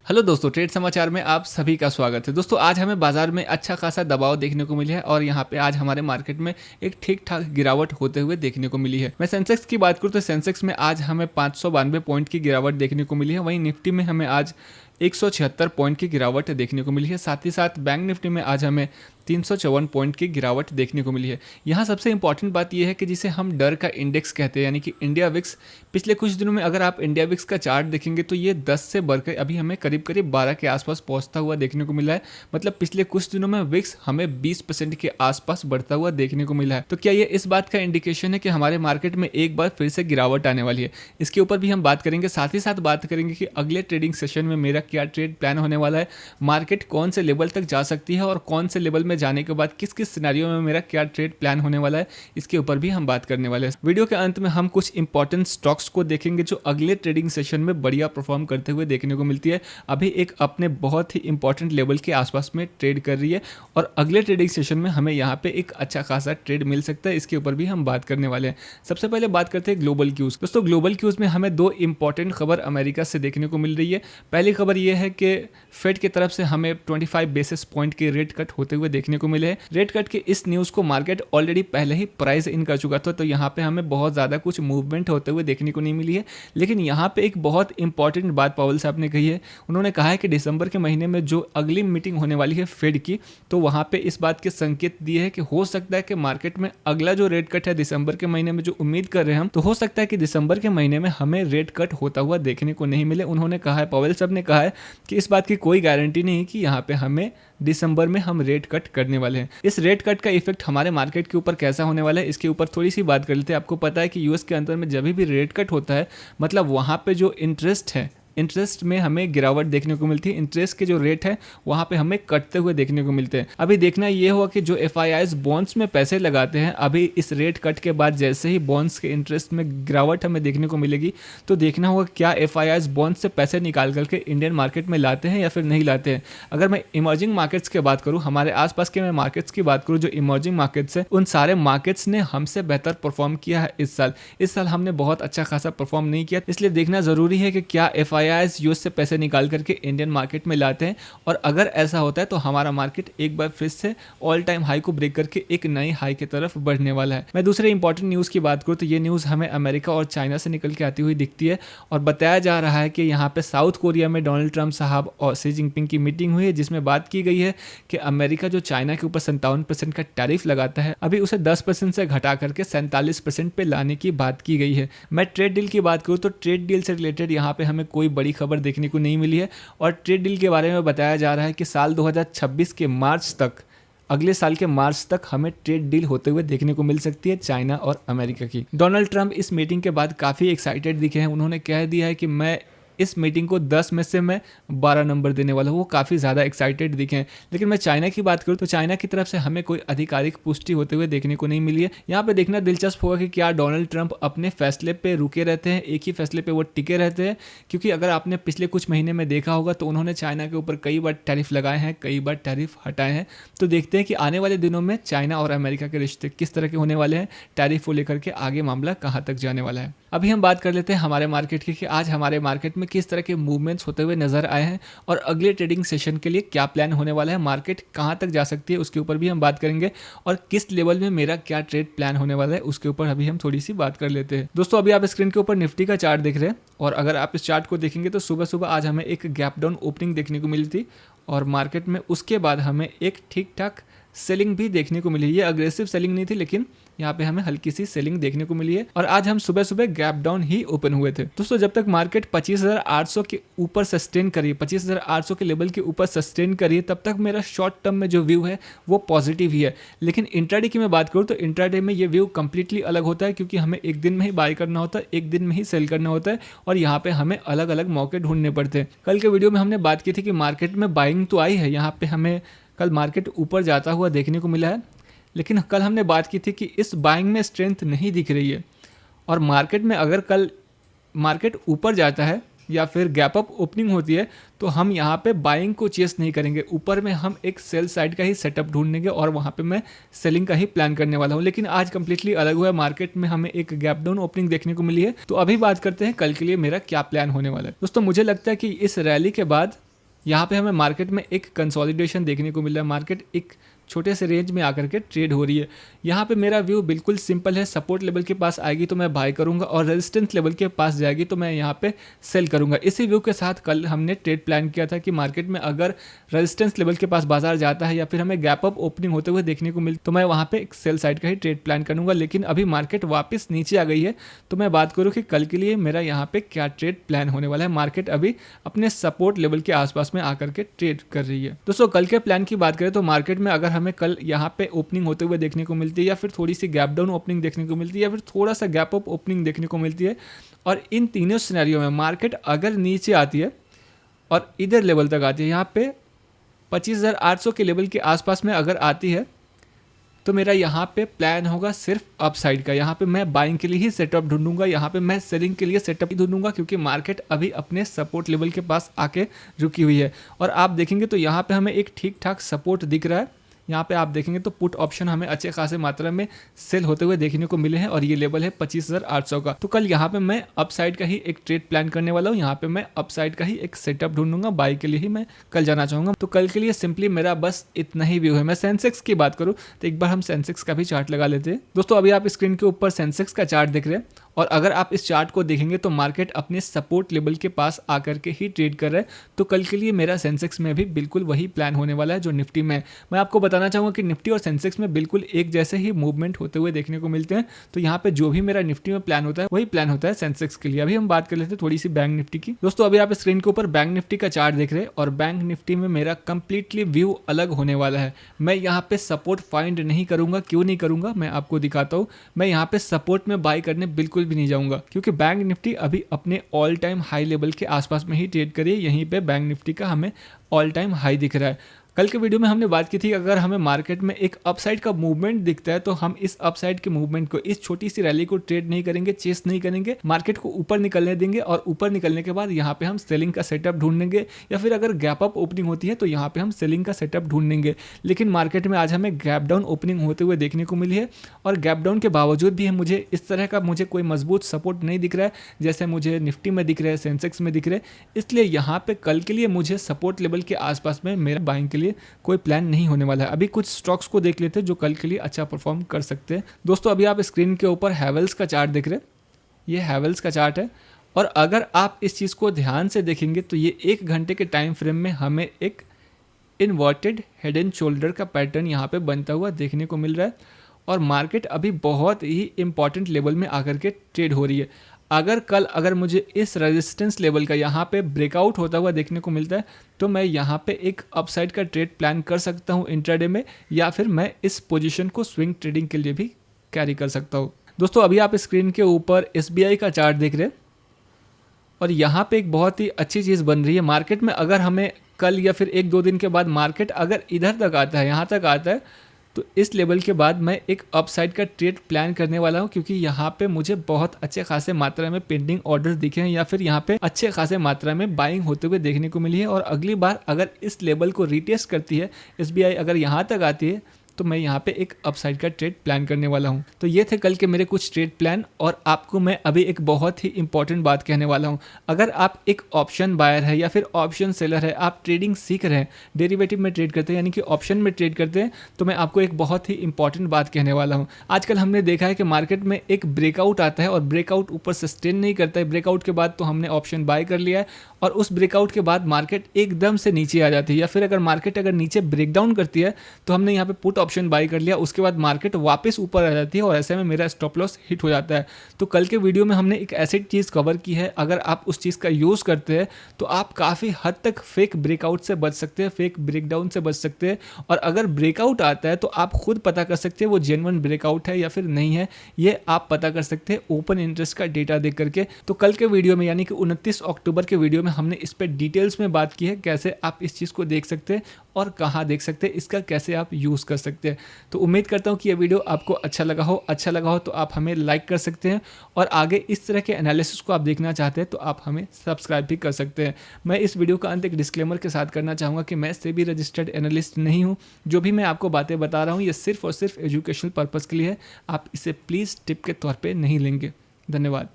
Hello दोस्तों, trade समाचार में आप सभी का स्वागत है। दोस्तों, आज हमें बाजार में अच्छा खासा दबाव देखने को मिला है और यहाँ पे आज हमारे मार्केट में एक ठीक ठाक गिरावट होते हुए देखने को मिली है। मैं सेंसेक्स की बात करूँ तो सेंसेक्स में आज हमें 592 पॉइंट की गिरावट देखने को मिली है। वहीं निफ्टी में हमें आज 176 पॉइंट की गिरावट देखने को मिली है। साथ ही साथ बैंक निफ्टी में आज हमें 354 पॉइंट की गिरावट देखने को मिली है। यहाँ सबसे इंपॉर्टेंट बात यह है कि जिसे हम डर का इंडेक्स कहते हैं, यानी कि इंडिया विक्स, पिछले कुछ दिनों में अगर आप इंडिया विक्स का चार्ट देखेंगे तो ये 10 से बढ़कर अभी हमें करीब करीब 12 के आसपास पहुंचता हुआ देखने को मिला है। मतलब पिछले कुछ दिनों में विक्स हमें 20% के आसपास बढ़ता हुआ देखने को मिला है। तो क्या ये इस बात का इंडिकेशन है कि हमारे मार्केट में एक बार फिर से गिरावट आने वाली है? इसके ऊपर भी हम बात करेंगे। साथ ही साथ बात करेंगे कि अगले ट्रेडिंग सेशन में मेरा क्या ट्रेड प्लान होने वाला है, मार्केट कौन से लेवल तक जा सकती है और कौन से लेवल में जाने के बाद किस किस सिनेरियो में मेरा क्या ट्रेड प्लान होने वाला है, इसके ऊपर भी हम बात करने वाले हैं। वीडियो के अंत में हम कुछ इंपॉर्टेंट स्टॉक्स को देखेंगे जो अगले ट्रेडिंग सेशन में बढ़िया परफॉर्म करते हुए देखने को मिलती है। अभी एक अपने बहुत ही इंपॉर्टेंट लेवल के आसपास में ट्रेड कर रही है और अगले ट्रेडिंग सेशन में हमें यहाँ पे एक अच्छा खासा ट्रेड मिल सकता है। इसके ऊपर भी हम बात करने वाले हैं। सबसे पहले बात करते हैं ग्लोबल क्यूज। दोस्तों, ग्लोबल क्यूज में हमें दो इंपॉर्टेंट खबर अमेरिका से देखने को मिल रही है। पहली खबर यह है कि फेड की तरफ से हमें 25 बेसिस पॉइंट के रेट कट होते हुए देखने को मिले हैं। रेट कट के इस न्यूज को मार्केट ऑलरेडी पहले ही प्राइस इन कर चुका था, तो यहाँ पे हमें बहुत ज्यादा कुछ मूवमेंट होते हुए देखने को नहीं मिली है। लेकिन यहाँ पे एक बहुत इंपॉर्टेंट बात पावेल साहब ने कही है। उन्होंने कहा है कि दिसंबर के महीने में जो अगली मीटिंग होने वाली है फेड की, तो वहाँ पे इस बात के संकेत दिए है कि हो सकता है कि मार्केट में अगला जो रेट कट है दिसंबर के महीने में जो उम्मीद कर रहे हैं हम, तो हो सकता है कि दिसंबर के महीने में हमें रेट कट होता हुआ देखने को नहीं मिले। उन्होंने कहा है, पावेल साहब ने कहा है कि इस बात की कोई गारंटी नहीं कि यहाँ पे हमें दिसंबर में हम रेट कट करने वाले हैं। इस रेट कट का इफेक्ट हमारे मार्केट के ऊपर कैसा होने वाला है, इसके ऊपर थोड़ी सी बात कर लेते हैं। आपको पता है कि यूएस के अंदर में जब भी रेट कट होता है, मतलब वहाँ पे जो इंटरेस्ट है, इंटरेस्ट में हमें गिरावट देखने को मिलती है। इंटरेस्ट के जो रेट है वहाँ पे हमें कटते हुए देखने को मिलते हैं। अभी देखना ये होगा कि जो एफआईआईज बॉन्ड्स में पैसे लगाते हैं, अभी इस रेट कट के बाद जैसे ही बॉन्ड्स के इंटरेस्ट में गिरावट हमें देखने को मिलेगी, तो देखना होगा क्या एफआईआईज बॉन्ड्स से पैसे निकाल करके इंडियन मार्केट में लाते हैं या फिर नहीं लाते हैं। अगर मैं इमर्जिंग मार्केट्स की बात करूँ, हमारे आसपास के मैं मार्केट्स की बात करूँ जो इमर्जिंग मार्केट्स है, उन सारे मार्केट्स ने हमसे बेहतर परफॉर्म किया है इस साल। इस साल हमने बहुत अच्छा खासा परफॉर्म नहीं किया, इसलिए देखना जरूरी है कि क्या एफआईआईज यूएस से पैसे निकाल करके इंडियन मार्केट में लाते हैं। और अगर ऐसा होता है तो हमारा मार्केट एक बार फिर से ऑल टाइम हाई को ब्रेक करके एक नई हाई की तरफ बढ़ने वाला है। मैं दूसरे इंपॉर्टेंट न्यूज़ की बात करूँ तो ये न्यूज़ हमें अमेरिका और चाइना से निकल के आती हुई दिखती है और बताया जा रहा है कि यहाँ पे साउथ कोरिया में डोनाल्ड ट्रंप साहब और शी जिनपिंग की मीटिंग हुई है, जिसमें बात की गई है कि अमेरिका जो चाइना के ऊपर 57% का टैरिफ लगाता है, अभी उसे 10% से घटा करके 47% पे लाने की बात की गई है। मैं ट्रेड डील की बात करूँ तो ट्रेड डील से रिलेटेड यहाँ पे हमें कोई बड़ी खबर देखने को नहीं मिली है और ट्रेड डील के बारे में बताया जा रहा है कि साल 2026 के मार्च तक, अगले साल के मार्च तक हमें ट्रेड डील होते हुए देखने को मिल सकती है चाइना और अमेरिका की। डोनाल्ड ट्रंप इस मीटिंग के बाद काफ़ी एक्साइटेड दिखे हैं। उन्होंने कह दिया है कि मैं इस मीटिंग को 10 में से मैं 12 नंबर देने वाला हूँ। वो काफ़ी ज़्यादा एक्साइटेड दिखे हैं। लेकिन मैं चाइना की बात करूँ तो चाइना की तरफ से हमें कोई आधिकारिक पुष्टि होते हुए देखने को नहीं मिली है। यहाँ पे देखना दिलचस्प होगा कि क्या डोनाल्ड ट्रंप अपने फैसले पे रुके रहते हैं, एक ही फैसले पे वो टिके रहते हैं, क्योंकि अगर आपने पिछले कुछ महीने में देखा होगा तो उन्होंने चाइना के ऊपर कई बार टैरिफ लगाए हैं, कई बार टैरिफ हटाए हैं। तो देखते हैं कि आने वाले दिनों में चाइना और अमेरिका के रिश्ते किस तरह के होने वाले हैं, टैरिफ को लेकर के आगे मामला कहाँ तक जाने वाला है। अभी हम बात कर लेते हैं हमारे मार्केट की कि आज हमारे मार्केट में किस तरह के मूवमेंट्स होते हुए नजर आए हैं और अगले ट्रेडिंग सेशन के लिए क्या प्लान होने वाला है, मार्केट कहां तक जा सकती है उसके ऊपर भी हम बात करेंगे और किस लेवल में मेरा क्या ट्रेड प्लान होने वाला है उसके ऊपर अभी हम थोड़ी सी बात कर लेते हैं। दोस्तों, अभी आप स्क्रीन के ऊपर निफ्टी का चार्ट देख रहे हैं और अगर आप इस चार्ट को देखेंगे तो सुबह सुबह आज हमें एक गैप डाउन ओपनिंग देखने को मिली थी और मार्केट में उसके बाद हमें एक ठीक ठाक सेलिंग भी देखने को मिली। ये अग्रेसिव सेलिंग नहीं थी, लेकिन यहाँ पे हमें हल्की सी सेलिंग देखने को मिली है और आज हम सुबह सुबह गैप डाउन ही ओपन हुए थे। दोस्तों, जब तक मार्केट 25,800 के ऊपर सस्टेन करिए, 25,800 के लेवल के ऊपर सस्टेन करिए, तब तक मेरा शॉर्ट टर्म में जो व्यू है वो पॉजिटिव ही है। लेकिन इंट्राडे की मैं बात करूँ तो इंट्राडे में ये व्यू कंप्लीटली अलग होता है, क्योंकि हमें एक दिन में ही बाय करना होता है, एक दिन में ही सेल करना होता है और यहाँ पे हमें अलग अलग मौके ढूंढने पड़ते हैं। कल के वीडियो में हमने बात की थी कि मार्केट में बाइंग तो आई है, यहाँ पे हमें कल मार्केट ऊपर जाता हुआ देखने को मिला है, लेकिन कल हमने बात की थी कि इस बाइंग में स्ट्रेंथ नहीं दिख रही है और मार्केट में अगर कल मार्केट ऊपर जाता है या फिर गैप अप ओपनिंग होती है तो हम यहाँ पे बाइंग को चेस नहीं करेंगे, ऊपर में हम एक सेल साइड का ही सेटअप ढूंढेंगे और वहाँ पे मैं सेलिंग का ही प्लान करने वाला हूँ। लेकिन आज कंप्लीटली अलग हुआ है, मार्केट में हमें एक गैप डाउन ओपनिंग देखने को मिली है। तो अभी बात करते हैं कल के लिए मेरा क्या प्लान होने वाला है। दोस्तों, मुझे लगता है कि इस रैली के बाद यहाँ पे हमें मार्केट में एक कंसोलिडेशन देखने को मिल रहा है। मार्केट एक छोटे से रेंज में आकर के ट्रेड हो रही है। यहाँ पे मेरा व्यू बिल्कुल सिंपल है, सपोर्ट लेवल के पास आएगी तो मैं बाय करूंगा और रेजिस्टेंस लेवल के पास जाएगी तो मैं यहाँ पे सेल करूंगा। इसी व्यू के साथ कल हमने ट्रेड प्लान किया था कि मार्केट में अगर रेजिस्टेंस लेवल के पास बाजार जाता है या फिर हमें गैप अप ओपनिंग होते हुए देखने को मिले तो मैं वहाँ पे एक सेल साइड का ही ट्रेड प्लान करूंगा। लेकिन अभी मार्केट वापस नीचे आ गई है तो मैं बात करूँ कि कल के लिए मेरा यहाँ पे क्या ट्रेड प्लान होने वाला है। मार्केट अभी अपने सपोर्ट लेवल के आसपास में आकर के ट्रेड कर रही है। दोस्तों कल के प्लान की बात करें तो मार्केट में अगर हमें कल यहाँ पे ओपनिंग होते हुए देखने को मिलती है या फिर थोड़ी सी गैप डाउन ओपनिंग देखने को मिलती है या फिर थोड़ा सा गैप अप ओपनिंग देखने को मिलती है और इन तीनों सिनेरियो में मार्केट अगर नीचे आती है और इधर लेवल तक आती है, यहाँ पे 25,800 के लेवल के आसपास में अगर आती है तो मेरा यहाँ पे प्लान होगा सिर्फ अपसाइड का। यहाँ पे मैं बाइंग के लिए ही सेटअप ढूंढूंगा, यहाँ पे मैं सेलिंग के लिए सेटअप ही ढूंढूंगा क्योंकि मार्केट अभी अपने सपोर्ट लेवल के पास आके रुकी हुई है। और आप देखेंगे तो यहाँ पे हमें एक ठीक ठाक सपोर्ट दिख रहा है। यहाँ पे आप देखेंगे तो पुट ऑप्शन हमें अच्छे खासे मात्रा में सेल होते हुए देखने को मिले हैं और ये लेवल है 25,800 का। तो कल यहाँ पे मैं अपसाइड का ही एक ट्रेड प्लान करने वाला हूँ। यहाँ पे मैं अपसाइड का ही एक सेटअप ढूंढूंगा, बाई के लिए ही मैं कल जाना चाहूँगा। तो कल के लिए सिंपली मेरा बस इतना ही व्यू है। मैं सेंसेक्स की बात करूँ तो एक बार हम सेंसेक्स का भी चार्ट लगा लेते हैं। दोस्तों अभी आप स्क्रीन के ऊपर सेंसेक्स का चार्ट देख रहे हैं और अगर आप इस चार्ट को देखेंगे तो मार्केट अपने सपोर्ट लेवल के पास आकर के ही ट्रेड कर रहा है। तो कल के लिए मेरा सेंसेक्स में भी बिल्कुल वही प्लान होने वाला है जो निफ्टी में है। मैं आपको बताना चाहूँगा कि निफ्टी और सेंसेक्स में बिल्कुल एक जैसे ही मूवमेंट होते हुए देखने को मिलते हैं। तो यहाँ पे जो भी मेरा निफ्टी में प्लान होता है वही प्लान होता है सेंसेक्स के लिए। अभी हम बात कर लेते हैं थोड़ी सी बैंक निफ्टी की। दोस्तों अभी आप स्क्रीन के ऊपर बैंक निफ्टी का चार्ट देख रहे हैं और बैंक निफ्टी में मेरा कंप्लीटली व्यू अलग होने वाला है। मैं यहाँ पे सपोर्ट फाइंड नहीं करूंगा। क्यों नहीं करूंगा मैं आपको दिखाता हूँ। मैं यहाँ पे सपोर्ट में बाय करने बिल्कुल भी नहीं जाऊंगा क्योंकि बैंक निफ्टी अभी अपने ऑल टाइम हाई लेवल के आसपास में ही ट्रेड करिए। यहीं पे बैंक निफ्टी का हमें ऑल टाइम हाई दिख रहा है। कल के वीडियो में हमने बात की थी कि अगर हमें मार्केट में एक अपसाइड का मूवमेंट दिखता है तो हम इस अपसाइड के मूवमेंट को, इस छोटी सी रैली को ट्रेड नहीं करेंगे, चेस नहीं करेंगे, मार्केट को ऊपर निकलने देंगे और ऊपर निकलने के बाद यहाँ पे हम सेलिंग का सेटअप ढूंढेंगे या फिर अगर गैप अप ओपनिंग होती है तो यहाँ पे हम सेलिंग का सेटअप ढूंढेंगे। लेकिन मार्केट में आज हमें गैप डाउन ओपनिंग होते हुए देखने को मिली है और गैप डाउन के बावजूद भी मुझे इस तरह का कोई मजबूत सपोर्ट नहीं दिख रहा है जैसे मुझे निफ्टी में दिख रहा है, सेंसेक्स में दिख रहा है। इसलिए यहाँ पे कल के लिए मुझे सपोर्ट लेवल के आसपास में मेरा बाइंग के लिए कोई प्लान नहीं होने वाला है। अभी कुछ स्टॉक्स को देख लेते हैं जो कल के लिए अच्छा परफॉर्म कर सकते हैं। दोस्तों अभी आप स्क्रीन के ऊपर हैवेल्स का चार्ट देख रहे हैं। ये हैवेल्स का चार्ट है और अगर आप इस चीज़ को ध्यान से देखेंगे तो ये 1 घंटे के टाइम फ्रेम में हमें एक इन्वर्टेड हेड एंड शोल्डर का पैटर्न यहाँ पे बनता हुआ देखने को मिल रहा है और मार्केट अभी बहुत ही इंपॉर्टेंट लेवल में आकर के ट्रेड हो रही है। अगर मुझे इस रेजिस्टेंस लेवल का यहाँ पे ब्रेकआउट होता हुआ देखने को मिलता है तो मैं यहाँ पे एक अपसाइड का ट्रेड प्लान कर सकता हूँ इंट्राडे में या फिर मैं इस पोजीशन को स्विंग ट्रेडिंग के लिए भी कैरी कर सकता हूँ। दोस्तों अभी आप स्क्रीन के ऊपर SBI का चार्ट देख रहे हैं और यहाँ पे एक बहुत ही अच्छी चीज़ बन रही है। मार्केट में अगर हमें कल या फिर 1-2 दिन के बाद मार्केट अगर इधर तक आता है, यहाँ तक आता है तो इस लेवल के बाद मैं एक अपसाइड का ट्रेड प्लान करने वाला हूं क्योंकि यहाँ पे मुझे बहुत अच्छे खासे मात्रा में पेंडिंग ऑर्डर्स दिखे हैं या फिर यहाँ पे अच्छे खासे मात्रा में बाइंग होते हुए देखने को मिली है। और अगली बार अगर इस लेवल को रीटेस्ट करती है SBI, अगर यहाँ तक आती है तो मैं यहाँ पे एक अपसाइड का ट्रेड प्लान करने वाला हूँ। तो ये थे कल के मेरे कुछ ट्रेड प्लान और आपको मैं अभी एक बहुत ही इंपॉर्टेंट बात कहने वाला हूँ। अगर आप एक ऑप्शन बायर है या फिर ऑप्शन सेलर है, आप ट्रेडिंग सीख रहे हैं, डेरिवेटिव में ट्रेड करते हैं यानी कि ऑप्शन में ट्रेड करते हैं, तो मैं आपको एक बहुत ही इंपॉर्टेंट बात कहने वाला हूँ। आजकल हमने देखा है कि मार्केट में एक ब्रेकआउट आता है और ब्रेकआउट ऊपर सस्टेन नहीं करता है। ब्रेकआउट के बाद तो हमने ऑप्शन बाय कर लिया है और उस ब्रेकआउट के बाद मार्केट एकदम से नीचे आ जाती है या फिर अगर मार्केट नीचे ब्रेकडाउन करती है तो हमने यहाँ पे पुट ऑप्शन बाय कर लिया, उसके बाद मार्केट वापस ऊपर आ जाती है और ऐसे में मेरा स्टॉप लॉस हिट हो जाता है। तो कल के वीडियो में हमने एक ऐसी चीज़ कवर की है, अगर आप उस चीज़ का यूज़ करते हैं तो आप काफ़ी हद तक फेक ब्रेकआउट से बच सकते हैं, फेक ब्रेकडाउन से बच सकते हैं। और अगर ब्रेकआउट आता है तो आप खुद पता कर सकते हैं वो जेन्युइन ब्रेकआउट है या फिर नहीं है, ये आप पता कर सकते हैं ओपन इंटरेस्ट का डेटा देख करके। तो कल के वीडियो में यानी कि 29 अक्टूबर के वीडियो में हमने इस पर डिटेल्स में बात की है, कैसे आप इस चीज़ को देख सकते हैं और कहाँ देख सकते हैं, इसका कैसे आप यूज़ कर सकते हैं। तो उम्मीद करता हूँ कि ये वीडियो आपको अच्छा लगा हो तो आप हमें लाइक कर सकते हैं और आगे इस तरह के एनालिसिस को आप देखना चाहते हैं तो आप हमें सब्सक्राइब भी कर सकते हैं। मैं इस वीडियो का अंत एक डिस्क्लेमर के साथ करना चाहूँगा कि मैं सेबी रजिस्टर्ड एनालिस्ट नहीं हूँ। जो भी मैं आपको बातें बता रहा हूँ ये सिर्फ और सिर्फ एजुकेशनल पर्पज़ के लिए है, आप इसे प्लीज़ टिप के तौर पर नहीं लेंगे। धन्यवाद।